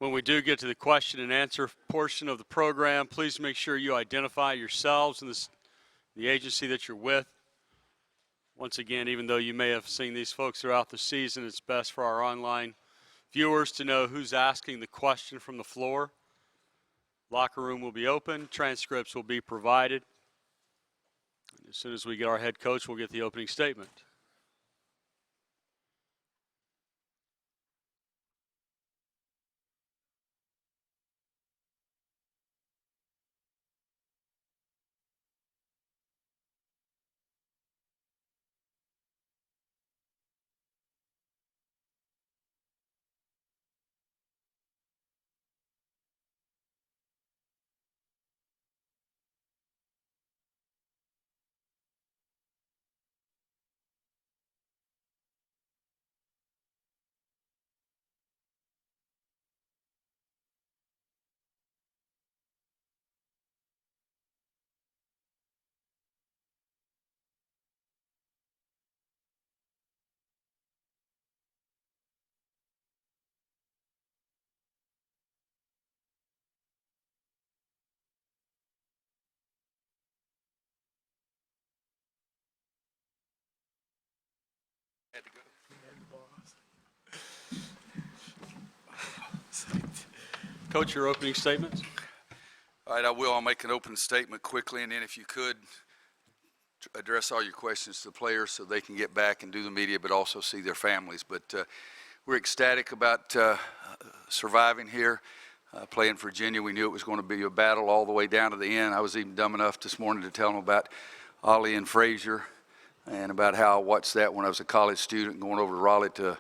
When we do get to the question and answer portion of the program, please make sure you identify yourselves and the agency that you're with. Once again, even though you may have seen these folks throughout the season, it's best for our online viewers to know who's asking the question from the floor. Locker room will be open. Transcripts will be provided. And as soon as we get our head coach, we'll get the opening statement. Coach, your opening statements. All right, I will. I'll make an opening statement quickly, and then if you could address all your questions to the players so they can get back and do the media, but also see their families. But we're ecstatic about surviving here, playing Virginia. We knew it was going to be a battle all the way down to the end. I was even dumb enough this morning to tell them about Ollie and Frazier and about how I watched that when I was a college student going over to Raleigh to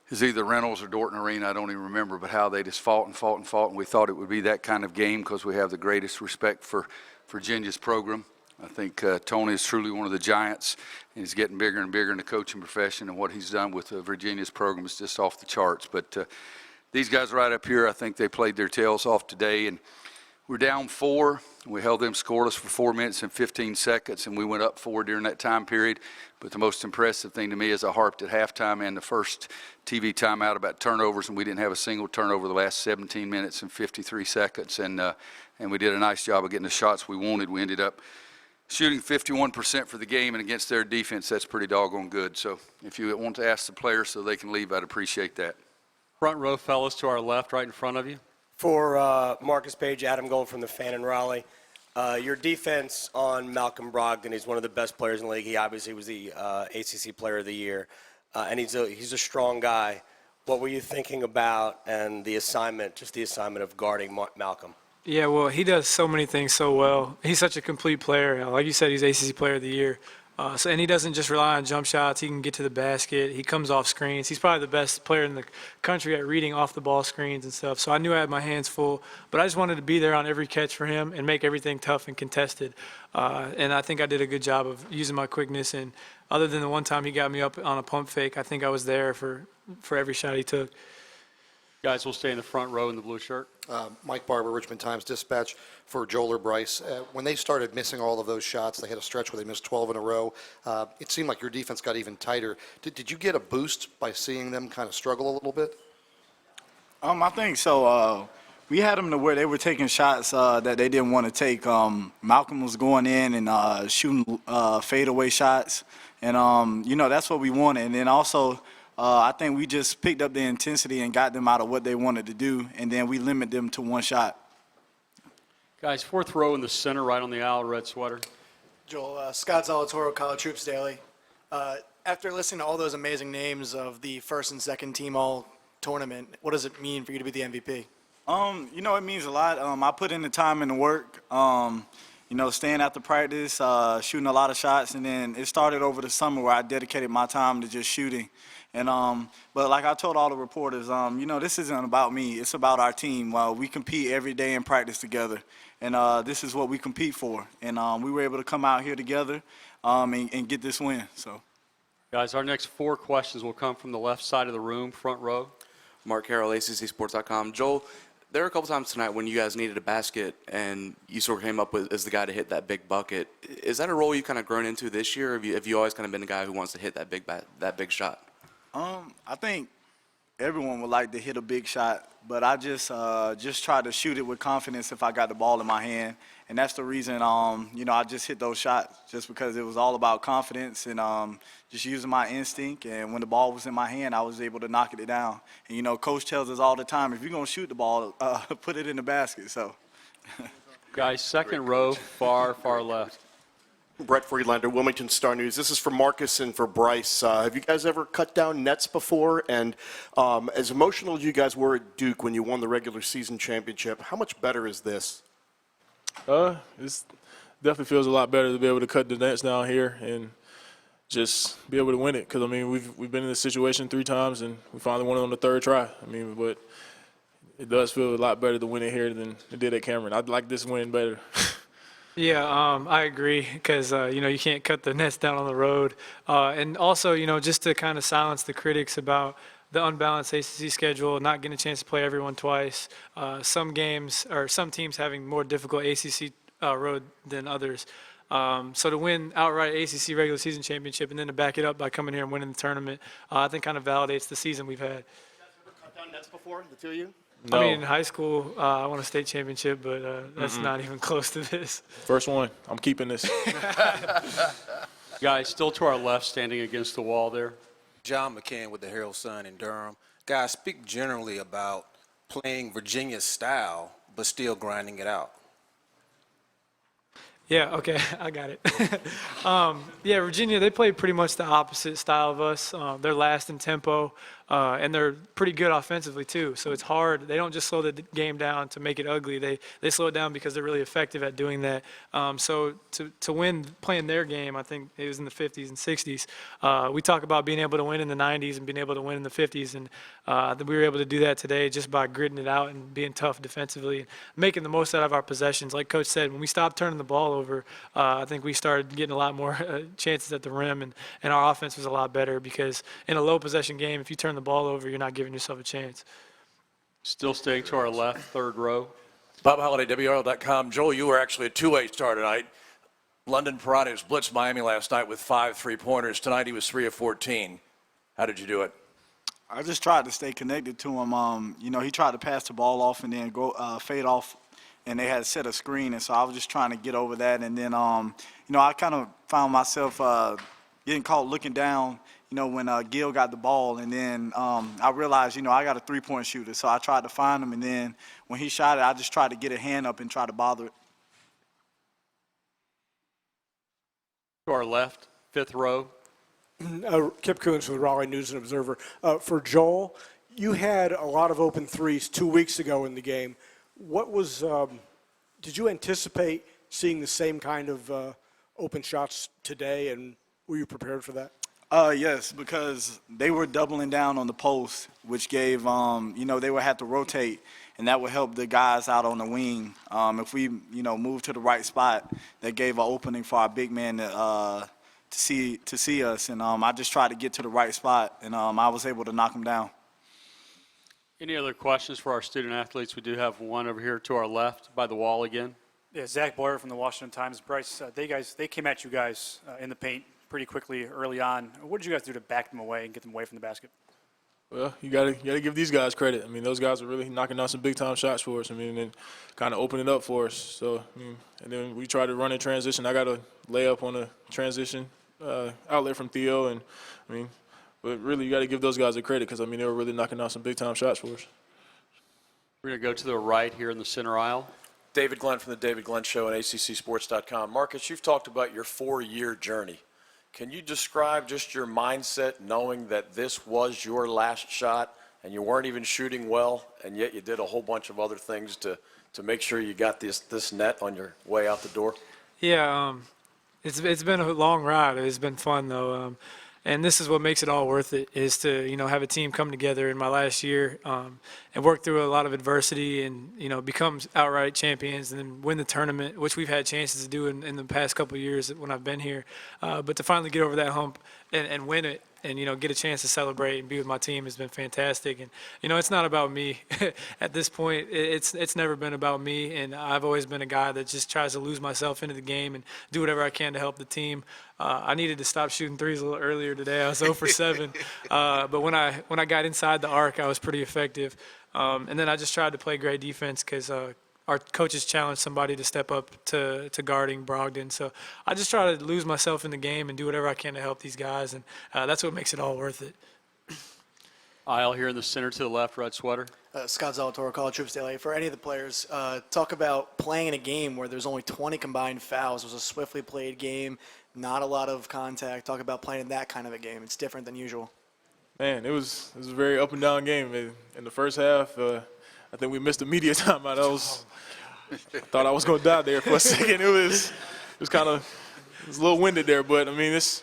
is either Reynolds or Dorton Arena, I don't even remember, but how they just fought and fought and fought, and we thought it would be that kind of game because we have the greatest respect for Virginia's program. I think Tony is truly one of the giants, and he's getting bigger and bigger in the coaching profession, and what he's done with Virginia's program is just off the charts. But these guys right up here, I think they played their tails off today, and we're down 4. We held them scoreless for 4 minutes and 15 seconds, and we went up 4 during that time period. But the most impressive thing to me is I harped at halftime and the first TV timeout about turnovers, and we didn't have a single turnover the last 17 minutes and 53 seconds. And we did a nice job of getting the shots we wanted. We ended up shooting 51% for the game, and against their defense, that's pretty doggone good. So if you want to ask the players so they can leave, I'd appreciate that. Front row fellas to our left, right in front of you. For Marcus Paige, Adam Gold from the Fan in Raleigh. Your defense on Malcolm Brogdon, he's one of the best players in the league. He obviously was the ACC Player of the Year, and he's a strong guy. What were you thinking about and the assignment of guarding Malcolm? Yeah, well, he does so many things so well. He's such a complete player. Like you said, he's ACC Player of the Year. And he doesn't just rely on jump shots. He can get to the basket. He comes off screens. He's probably the best player in the country at reading off the ball screens and stuff. So I knew I had my hands full, but I just wanted to be there on every catch for him and make everything tough and contested. And I think I did a good job of using my quickness. And other than the one time he got me up on a pump fake, I think I was there for every shot he took. Guys, we'll stay in the front row in the blue shirt. Mike Barber, Richmond Times-Dispatch, for Joel or Brice. When they started missing all of those shots, they had a stretch where they missed 12 in a row. It seemed like your defense got even tighter. Did you get a boost by seeing them kind of struggle a little bit? I think so. We had them to where they were taking shots that they didn't want to take. Malcolm was going in and shooting fadeaway shots. And, that's what we wanted. And then also, I think we just picked up the intensity and got them out of what they wanted to do, and then we limit them to one shot. Guys, fourth row in the center, right on the aisle, red sweater. Joel, Scott Zalatorio, College Hoops Daily. After listening to all those amazing names of the first and second team all tournament, what does it mean for you to be the MVP? It means a lot. I put in the time and the work, staying after practice, shooting a lot of shots, and then it started over the summer where I dedicated my time to just shooting. And but like I told all the reporters, this isn't about me. It's about our team. We compete every day in practice together, and this is what we compete for. And we were able to come out here together and get this win. So, guys, our next 4 questions will come from the left side of the room, front row. Mark Carroll, ACCSports.com. Joel, there were a couple times tonight when you guys needed a basket and you sort of came up with as the guy to hit that big bucket. Is that a role you've kind of grown into this year, or have you always kind of been the guy who wants to hit that big shot? I think everyone would like to hit a big shot, but I just try to shoot it with confidence if I got the ball in my hand, and that's the reason I just hit those shots just because it was all about confidence and just using my instinct. And when the ball was in my hand, I was able to knock it down. And Coach tells us all the time, if you're gonna shoot the ball, put it in the basket. So. Guys, second row, far left. Brett Friedlander, Wilmington Star News. This is for Marcus and for Bryce. Have you guys ever cut down nets before? And as emotional as you guys were at Duke when you won the regular season championship, how much better is this? It definitely feels a lot better to be able to cut the nets down here and just be able to win it. Because, I mean, we've been in this situation 3 times, and we finally won it on the 3rd try. I mean, but it does feel a lot better to win it here than it did at Cameron. I'd like this win better. Yeah, I agree because, you can't cut the nets down on the road. And also, just to kind of silence the critics about the unbalanced ACC schedule, not getting a chance to play everyone twice, some games or some teams having more difficult ACC road than others. So to win outright ACC regular season championship and then to back it up by coming here and winning the tournament, I think kind of validates the season we've had. You guys ever cut down nets before, the two of you? No. I mean, in high school, I won a state championship, but that's not even close to this. First one. I'm keeping this. Guys, still to our left, standing against the wall there. John McCann with the Herald Sun in Durham. Guys, speak generally about playing Virginia's style, but still grinding it out. Yeah, okay, I got it. Yeah, Virginia, they play pretty much the opposite style of us. They're last in tempo, and they're pretty good offensively too. So it's hard. They don't just slow the game down to make it ugly. They slow it down because they're really effective at doing that. So to win playing their game, I think it was in the 50s and 60s. We talk about being able to win in the 90s and being able to win in the 50s, and we were able to do that today just by gritting it out and being tough defensively, and making the most out of our possessions. Like Coach said, when we stopped turning the ball over, I think we started getting a lot more chances at the rim, and our offense was a lot better because in a low possession game, if you turn the ball over, you're not giving yourself a chance. Still staying to our left, third row. Bob Holliday, WRL.com. Joel, you were actually a two-way star tonight. London Piranhas blitzed Miami last night with 5 3-pointers. Tonight he was 3 of 14. How did you do it? I just tried to stay connected to him. He tried to pass the ball off and then go fade off, and they had set a screen, and so I was just trying to get over that. And then, I kind of found myself getting caught looking down, when Gil got the ball, and then I realized, I got a 3-point shooter, so I tried to find him, and then when he shot it, I just tried to get a hand up and try to bother it. To our left, fifth row. Kip Coons with Raleigh News and Observer. For Joel, you had a lot of open threes 2 weeks ago in the game. What was, did you anticipate seeing the same kind of open shots today, and were you prepared for that? Yes, because they were doubling down on the post, which gave, they would have to rotate, and that would help the guys out on the wing. If we, move to the right spot, that gave an opening for our big man to see us. And I just tried to get to the right spot, and I was able to knock them down. Any other questions for our student athletes? We do have one over here to our left by the wall again. Yeah, Zach Boyer from the Washington Times. Bryce, they came at you guys in the paint pretty quickly early on. What did you guys do to back them away and get them away from the basket? Well, you gotta give these guys credit. I mean, those guys are really knocking down some big time shots for us. I mean, and kind of open it up for us. So, and then we try to run in transition. I got a layup on a transition outlet from Theo, and but really you got to give those guys the credit because they were really knocking down some big time shots for us. We're gonna go to the right here in the center aisle. David Glenn from the David Glenn Show on ACCSports.com. Marcus, you've talked about your 4-year journey. Can you describe just your mindset knowing that this was your last shot and you weren't even shooting well, and yet you did a whole bunch of other things to make sure you got this net on your way out the door? Yeah, it's been a long ride. It's been fun though, and this is what makes it all worth it. Is to have a team come together in my last year and work through a lot of adversity and become outright champions and then win the tournament, which we've had chances to do in the past couple of years when I've been here. But to finally get over that hump and win it and get a chance to celebrate and be with my team has been fantastic. And it's not about me at this point. It's never been about me, and I've always been a guy that just tries to lose myself into the game and do whatever I can to help the team. I needed to stop shooting threes a little earlier today. I was 0 for 7, but when I got inside the arc, I was pretty effective. And then I just tried to play great defense because our coaches challenged somebody to step up to guarding Brogdon. So I just try to lose myself in the game and do whatever I can to help these guys, and that's what makes it all worth it. Aisle here in the center to the left, red sweater. Scott Zalatoris, College Troops Daily. For any of the players, talk about playing in a game where there's only 20 combined fouls. It was a swiftly played game, not a lot of contact. Talk about playing in that kind of a game. It's different than usual. Man, it was a very up and down game. In the first half, I think we missed the media timeout. I thought I was going to die there for a second. It was a little winded there, but I mean it's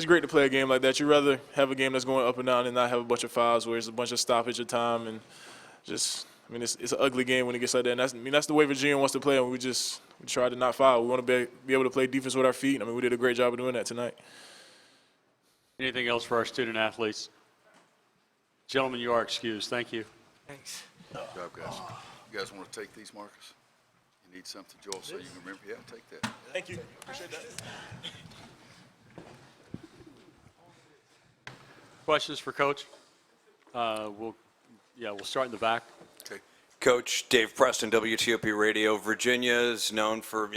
great to play a game like that. You'd rather have a game that's going up and down and not have a bunch of fouls where it's a bunch of stoppage of time and it's an ugly game when it gets like that. And that's the way Virginia wants to play, and we try to not foul. We want to be able to play defense with our feet. I mean, we did a great job of doing that tonight. Anything else for our student athletes? Gentlemen, you are excused. Thank you. Thanks. Good job, guys. You guys want to take these, Marcus? You need something, Joel, so you can remember? Yeah, take that. Thank you. Appreciate that. Questions for Coach? We'll start in the back. Okay. Coach Dave Preston, WTOP Radio. Virginia is known for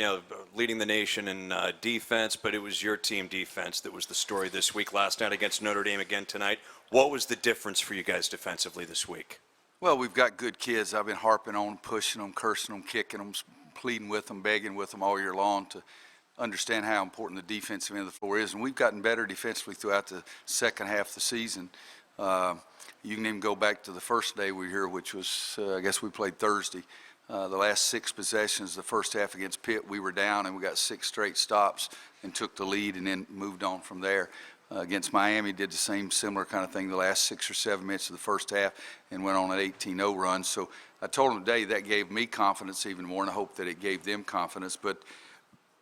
leading the nation in defense, but it was your team defense that was the story this week. Last night against Notre Dame, again tonight. What was the difference for you guys defensively this week? Well, we've got good kids. I've been harping on, pushing them, cursing them, kicking them, pleading with them, begging with them all year long to understand how important the defensive end of the floor is. And we've gotten better defensively throughout the second half of the season. You can even go back to the first day we were here, which was, I guess we played Thursday. The last 6 possessions, the first half against Pitt, we were down and we got 6 straight stops and took the lead and then moved on from there. Against Miami, did the similar kind of thing the last 6 or 7 minutes of the first half and went on an 18-0 run. So I told them today that gave me confidence even more, and I hope that it gave them confidence. But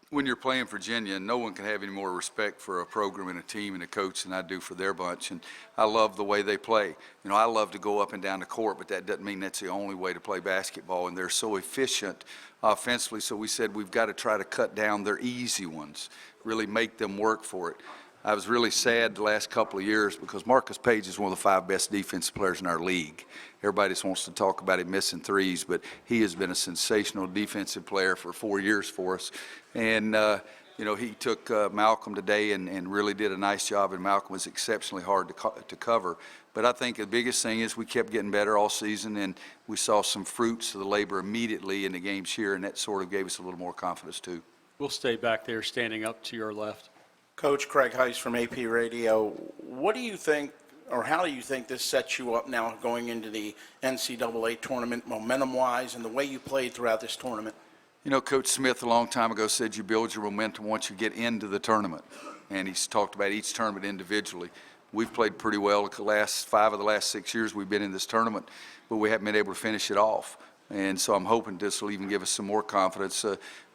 when you're playing Virginia, no one can have any more respect for a program and a team and a coach than I do for their bunch. And I love the way they play. I love to go up and down the court, but that doesn't mean that's the only way to play basketball. And they're so efficient offensively, so we said we've got to try to cut down their easy ones, really make them work for it. I was really sad the last couple of years because Marcus Paige is one of the 5 best defensive players in our league. Everybody just wants to talk about him missing threes, but he has been a sensational defensive player for 4 years for us. And, he took Malcolm today and really did a nice job, and Malcolm was exceptionally hard to cover. But I think the biggest thing is we kept getting better all season, and we saw some fruits of the labor immediately in the games here, and that sort of gave us a little more confidence too. We'll stay back there standing up to your left. Coach Craig Heiss from AP Radio. What do you think, or how do you think this sets you up now going into the NCAA tournament momentum-wise and the way you played throughout this tournament? Coach Smith a long time ago said you build your momentum once you get into the tournament, and he's talked about each tournament individually. We've played pretty well the last 5 of the last 6 years we've been in this tournament, but we haven't been able to finish it off. And so I'm hoping this will even give us some more confidence.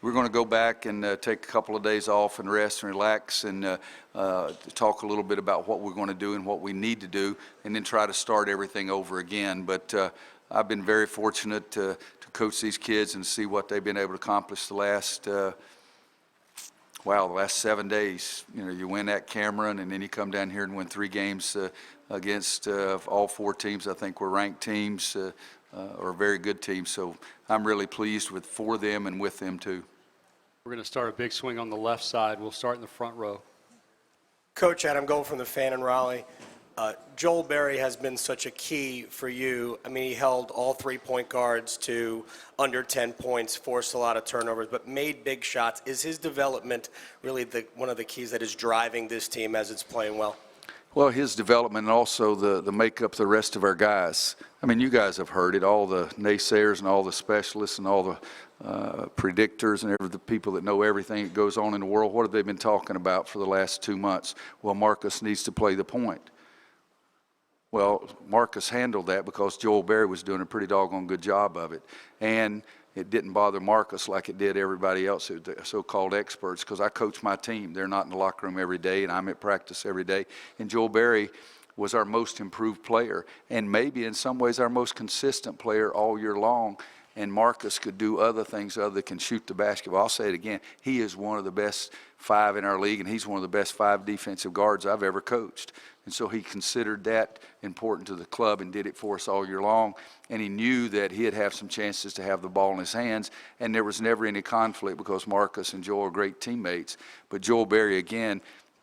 We're going to go back and take a couple of days off and rest and relax and talk a little bit about what we're going to do and what we need to do, and then try to start everything over again. But I've been very fortunate to coach these kids and see what they've been able to accomplish the last 7 days. You win at Cameron, and then you come down here and win 3 games against all 4 teams. I think we're ranked teams. Or a very good team, so I'm really pleased for them and with them too. We're going to start a big swing on the left side. We'll start in the front row. Coach Adam Gold from the Fan in Raleigh. Joel Berry has been such a key for you. I mean, he held all 3 point guards to under 10 points, forced a lot of turnovers, but made big shots. Is his development really one of the keys that is driving this team as it's playing well? Well, his development and also the makeup of the rest of our guys. I mean, you guys have heard it, all the naysayers and all the specialists and all the predictors and the people that know everything that goes on in the world. What have they been talking about for the last 2 months? Well, Marcus needs to play the point. Well, Marcus handled that because Joel Berry was doing a pretty doggone good job of it. And it didn't bother Marcus like it did everybody else, the so-called experts, because I coach my team. They're not in the locker room every day, and I'm at practice every day. And Joel Berry was our most improved player, and maybe in some ways our most consistent player all year long. And Marcus could do other things other than can shoot the basketball. I'll say it again. He is one of the best 5 in our league, and he's one of the best 5 defensive guards I've ever coached. And so he considered that important to the club and did it for us all year long. And he knew that he'd have some chances to have the ball in his hands, and there was never any conflict because Marcus and Joel are great teammates. But Joel Berry, again,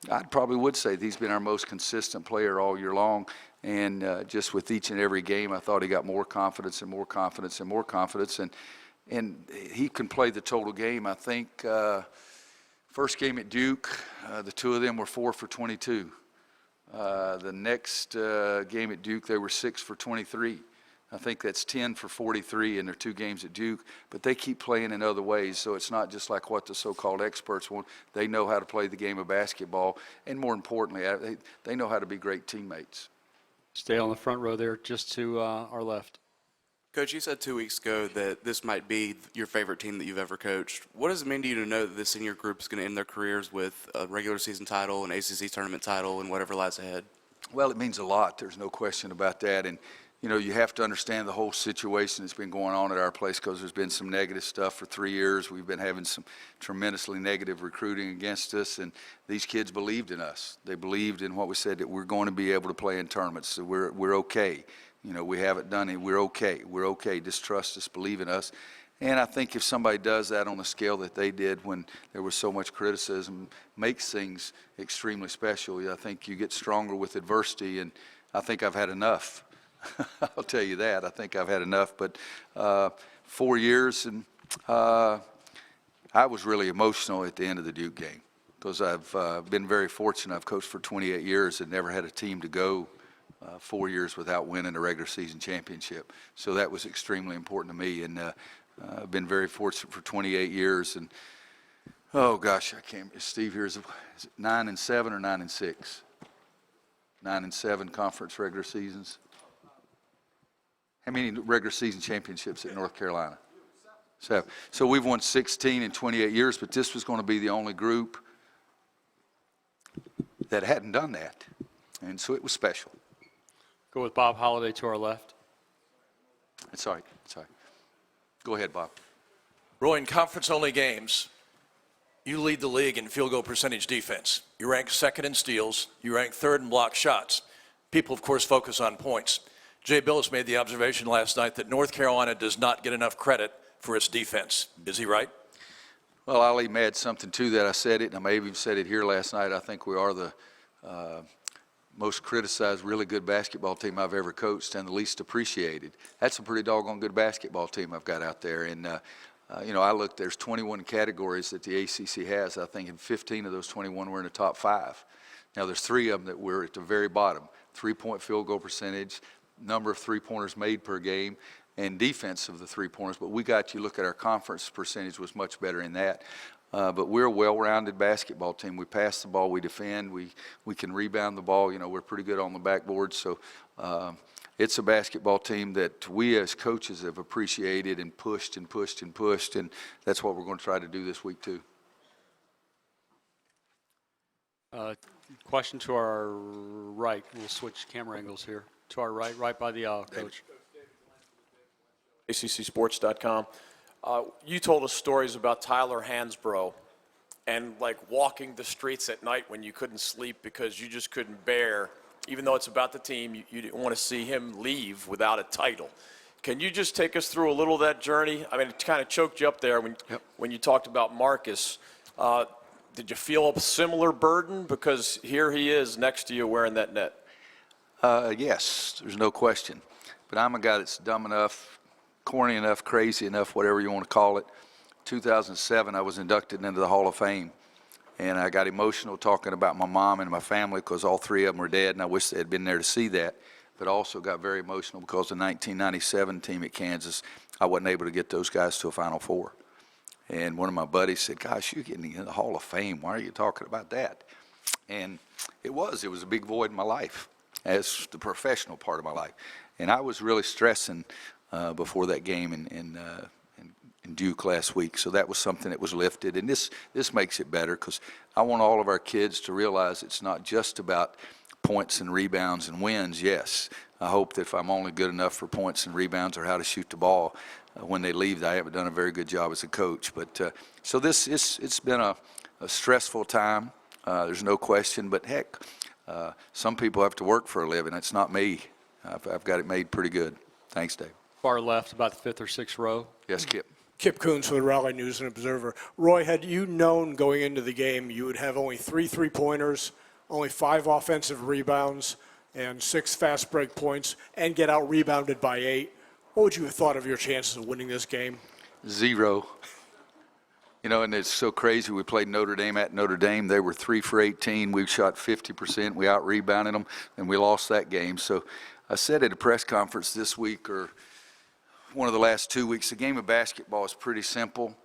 I probably would say he's been our most consistent player all year long. And just with each and every game, I thought he got more confidence and more confidence and more confidence. And he can play the total game. I think first game at Duke, the 2 of them were 4 for 22. The next game at Duke, they were 6 for 23. I think that's 10 for 43 in their 2 games at Duke. But they keep playing in other ways, so it's not just like what the so-called experts want. They know how to play the game of basketball, and more importantly, they know how to be great teammates. Stay on the front row there, just to our left. Coach, you said 2 weeks ago that this might be your favorite team that you've ever coached. What does it mean to you to know that this senior group is going to end their careers with a regular season title, an ACC tournament title, and whatever lies ahead? Well, it means a lot. There's no question about that. And, you know, you have to understand the whole situation that's been going on at our place because there's been some negative stuff for 3 years. We've been having some tremendously negative recruiting against us, and these kids believed in us. They believed in what we said, that we're going to be able to play in tournaments, so we're okay. You know, we haven't done it. We're okay. We're okay. Just trust us, believe in us. And I think if somebody does that on the scale that they did when there was so much criticism, makes things extremely special. I think you get stronger with adversity, and I think I've had enough. I'll tell you that. I think I've had enough. But 4 years, and I was really emotional at the end of the Duke game because I've been very fortunate. I've coached for 28 years and never had a team to go 4 years without winning a regular season championship. So that was extremely important to me. And I've been very fortunate for 28 years. And, oh, gosh, I can't. Steve here, is it 9-7 or 9-6? 9-7 conference regular seasons. How many regular season championships at North Carolina? 7. So we've won 16 in 28 years, but this was going to be the only group that hadn't done that. And so it was special. Go with Bob Holliday to our left. It's all right. It's all right. Go ahead, Bob. Roy, in conference-only games, you lead the league in field goal percentage defense. You rank 2nd in steals. You rank 3rd in block shots. People, of course, focus on points. Jay Billis made the observation last night that North Carolina does not get enough credit for its defense. Is he right? Well, I'll even add something to that. I said it, and I may have even said it here last night. I think we are the most criticized, really good basketball team I've ever coached and the least appreciated. That's a pretty doggone good basketball team I've got out there. And, you know, I looked, there's 21 categories that the ACC has. I think in 15 of those 21 we're in the top 5. Now, there's 3 of them that we're at the very bottom. 3-point field goal percentage, number of three-pointers made per game, and defense of the three-pointers. But we got, you look at our conference percentage was much better in that. But we're a well-rounded basketball team. We pass the ball, we defend, we can rebound the ball. You know, we're pretty good on the backboard. So it's a basketball team that we as coaches have appreciated and pushed and pushed and pushed, and that's what we're going to try to do this week too. Question to our right. We'll switch camera angles here. To our right, right by the aisle, Coach. ACCSports.com. You told us stories about Tyler Hansbrough and like walking the streets at night when you couldn't sleep because you just couldn't bear, even though it's about the team, you didn't want to see him leave without a title. Can you just take us through a little of that journey? I mean, it kind of choked you up there when you talked about Marcus. Did you feel a similar burden? Because here he is next to you wearing that net. Yes, there's no question. But I'm a guy that's dumb enough, corny enough, crazy enough, whatever you want to call it. 2007, I was inducted into the Hall of Fame. And I got emotional talking about my mom and my family because all 3 of them were dead, and I wish they had been there to see that. But also got very emotional because the 1997 team at Kansas, I wasn't able to get those guys to a Final Four. And one of my buddies said, gosh, you're getting in the Hall of Fame. Why are you talking about that? And it was a big void in my life as the professional part of my life. And I was really stressing before that game and Duke last week. So that was something that was lifted, and this makes it better because I want all of our kids to realize it's not just about points and rebounds and wins. Yes, I hope that if I'm only good enough for points and rebounds or how to shoot the ball when they leave, I haven't done a very good job as a coach. But so it's been a stressful time. There's no question. But heck, some people have to work for a living. It's not me. I've got it made pretty good. Thanks, Dave. Far left, about the fifth or sixth row. Yes, Kip. Kip Coons for the Raleigh News and Observer. Roy, had you known going into the game you would have only 3 3-pointers, only 5 offensive rebounds, and 6 fast break points, and get out-rebounded by 8, what would you have thought of your chances of winning this game? 0. You know, and it's so crazy. We played Notre Dame at Notre Dame. They were 3 for 18. We shot 50%. We out-rebounded them, and we lost that game. So I said at a press conference this week or one of the last 2 weeks, the game of basketball is pretty simple.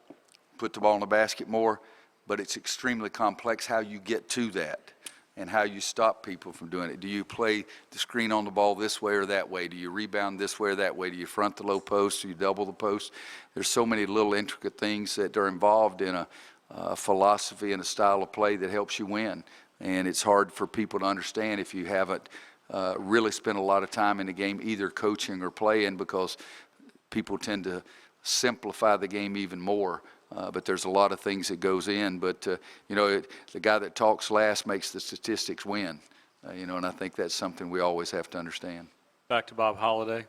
Put the ball in the basket more, but it's extremely complex how you get to that and how you stop people from doing it. Do you play the screen on the ball this way or that way? Do you rebound this way or that way? Do you front the low post? Do you double the post? There's so many little intricate things that are involved in a philosophy and a style of play that helps you win. And it's hard for people to understand if you haven't really spent a lot of time in the game either coaching or playing, because people tend to simplify the game even more. But there's a lot of things that goes in. But, you know, the guy that talks last makes the statistics win. You know, and I think that's something we always have to understand. Back to Bob Holliday.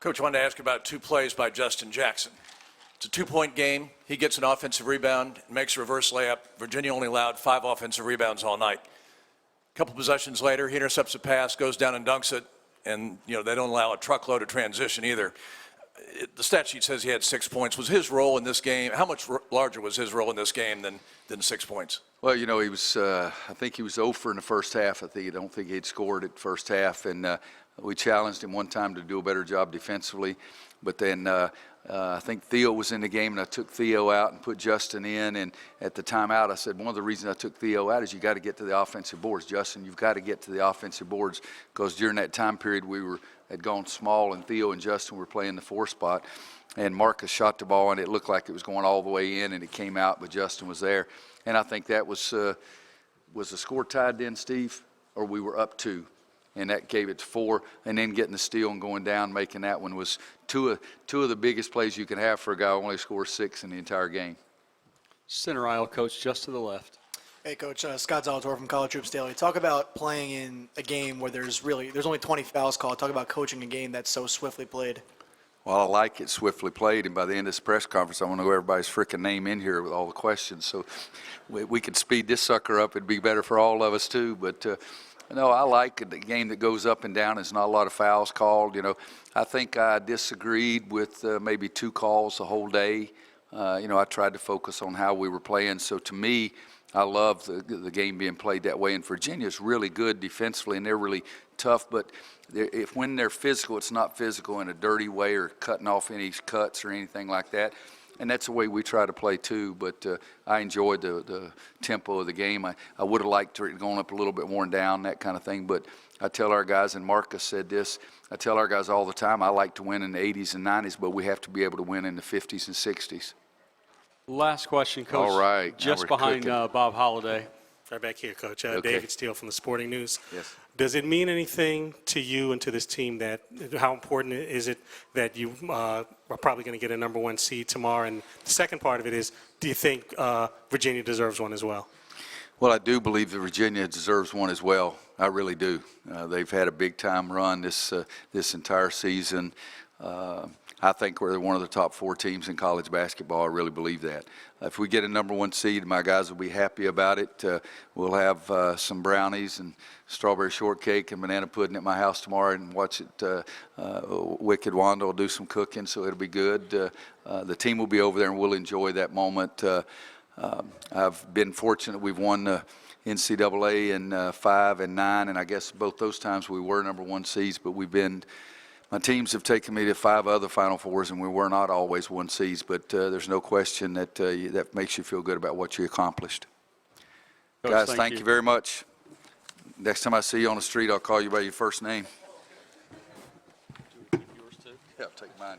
Coach, I wanted to ask you about 2 plays by Justin Jackson. It's a 2-point game. He gets an offensive rebound, makes a reverse layup. Virginia only allowed 5 offensive rebounds all night. A couple possessions later, he intercepts a pass, goes down and dunks it, and, you know, they don't allow a truckload of transition either. The stat sheet says he had 6 points. Was his role in this game, how much larger was his role in this game than 6 points? Well, you know, he was, I think he was 0 for in the first half. I don't think he'd scored at first half. And we challenged him one time to do a better job defensively. But then I think Theo was in the game, and I took Theo out and put Justin in. And at the timeout, I said, one of the reasons I took Theo out is you got to get to the offensive boards. Justin, you've got to get to the offensive boards, because during that time period had gone small, and Theo and Justin were playing the 4 spot. And Marcus shot the ball, and it looked like it was going all the way in, and it came out, but Justin was there. And I think that was the score tied then, Steve? Or we were up 2? And that gave it to 4, and then getting the steal and going down, making that one was two of the biggest plays you can have for a guy who only scores 6 in the entire game. Center aisle, Coach, just to the left. Hey, Coach, Scott Zalator from College Hoops Daily. Talk about playing in a game where there's only 20 fouls called. Talk about coaching a game that's so swiftly played. Well, I like it swiftly played, and by the end of this press conference, I want to know everybody's freaking name in here with all the questions. So we could speed this sucker up. It'd be better for all of us, too. But, no, I like the game that goes up and down. There's not a lot of fouls called. You know, I think I disagreed with maybe 2 calls the whole day. You know, I tried to focus on how we were playing. So to me, I love the game being played that way. And Virginia's really good defensively, and they're really tough. But when they're physical, it's not physical in a dirty way or cutting off any cuts or anything like that. And that's the way we try to play too. But I enjoyed the tempo of the game. I would have liked it going up a little bit more and down, that kind of thing. But I tell our guys, and Marcus said this, I tell our guys all the time, I like to win in the 80s and 90s, but we have to be able to win in the 50s and 60s. Last question, Coach. All right. Just behind Bob Holliday. Right back here, Coach. Okay. David Steele from the Sporting News. Yes. Does it mean anything to you and to this team how important is it that you are probably going to get a number 1 seed tomorrow? And the second part of it is, do you think Virginia deserves one as well? Well, I do believe that Virginia deserves one as well. I really do. They've had a big-time run this entire season. I think we're one of the top 4 teams in college basketball. I really believe that. If we get a number 1 seed, my guys will be happy about it. We'll have some brownies and strawberry shortcake and banana pudding at my house tomorrow and watch it. Wicked Wanda will do some cooking, so it'll be good. The team will be over there, and we'll enjoy that moment. I've been fortunate. We've won the NCAA in 5 and 9, and I guess both those times we were number 1 seeds, but my teams have taken me to 5 other Final Fours, and we were not always 1 seeds, but there's no question that that makes you feel good about what you accomplished. Coach, guys, thank you very much. Next time I see you on the street, I'll call you by your first name. Yours too? Yeah, I'll take mine.